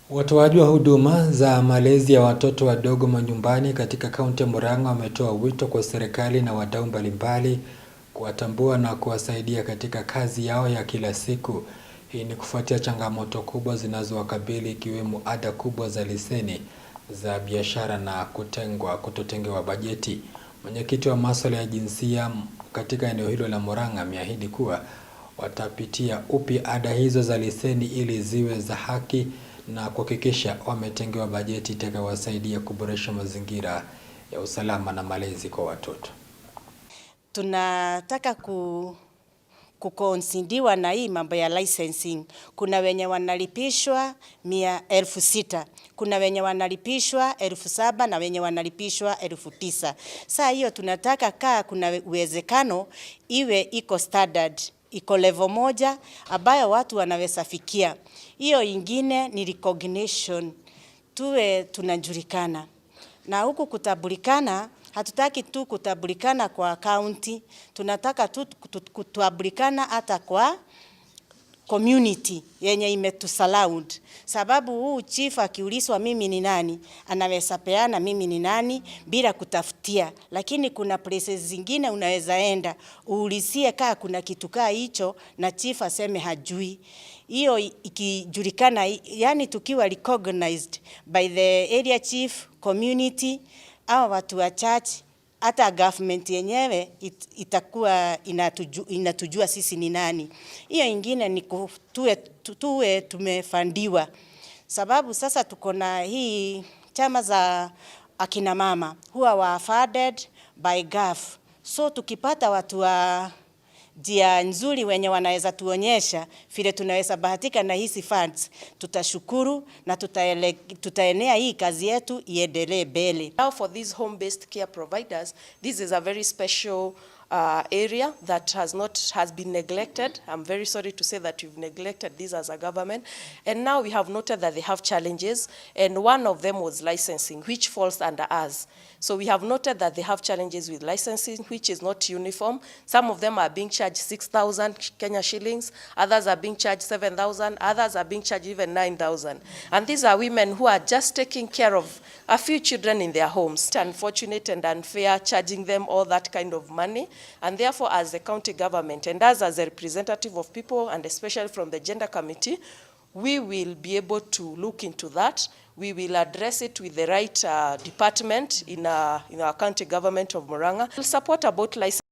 Watoaji wa huduma za malezi ya watoto wadogo manyumbani katika kaunti ya Murang'a wametoa wito kwa serikali na wadau mbalimbali kuwatambua na kuwasaidia katika kazi yao ya kila siku. Hii ni kufuatia changamoto kubwa zinazowakabili ikiwemo ada kubwa za leseni za biashara na kutotengewa bajeti. Mwenyekiti wa masuala ya jinsia katika eneo hilo la Murang'a ameahidi kuwa watapitia upya ada hizo za leseni ili ziwe za haki na kuhakikisha wametengewa bajeti itakayowasaidia kuboresha mazingira ya usalama na malezi kwa watoto. Tunataka kukonsidiwa na hii mambo ya licensing. Kuna wenye wanalipishwa 6,000, kuna wenye wanalipishwa 7,000 na wenye wanalipishwa 9,000. Saa hiyo tunataka kuna uwezekano iwe iko standard, iko level moja ambayo watu wanaweza fikia. Hiyo ingine ni recognition, tuwe tunajulikana. Na huku kutambulikana, hatutaki tu kutambulikana kwa county, tunataka tu kutambulikana hata kwa community yenye imetusurround. Sababu huu chief akiulizwa mimi ni nani, anaweza peana mimi ni nani bila kutafutia. Lakini kuna places zingine unaweza enda uulizie kaa kuna kitu kaa hicho na chief aseme hajui. Hiyo ikijulikana, yani tukiwa recognized by the area chief, community au watu wa church, hata government yenyewe itakuwa inatujua sisi ni nani. Hiyo ingine ni tuwe tumefandiwa. Sababu sasa tuko na hii chama za akina mama huwa wa funded by GAF. So tukipata watu wa njia nzuri wenye wanaweza tuonyesha vile tunaweza bahatika na hizi funds, tutashukuru na tutaenea hii kazi yetu iendelee mbele. Now for these home-based care providers, this is a very special area that has been neglected. I'm very sorry to say that we've neglected this as a government, and now we have noted that they have challenges, and one of them was licensing, which falls under us. So we have noted that they have challenges with licensing, which is not uniform. Some of them are being charged 6,000 Kenya shillings, others are being charged 7,000, others are being charged even 9,000. And these are women who are just taking care of a few children in their homes. It's unfortunate and unfair charging them all that kind of money. And therefore, as the county government and as a representative of people, and especially from the gender committee, we will be able to look into that. We will address it with the right department in our county government of Murang'a. We'll support about license.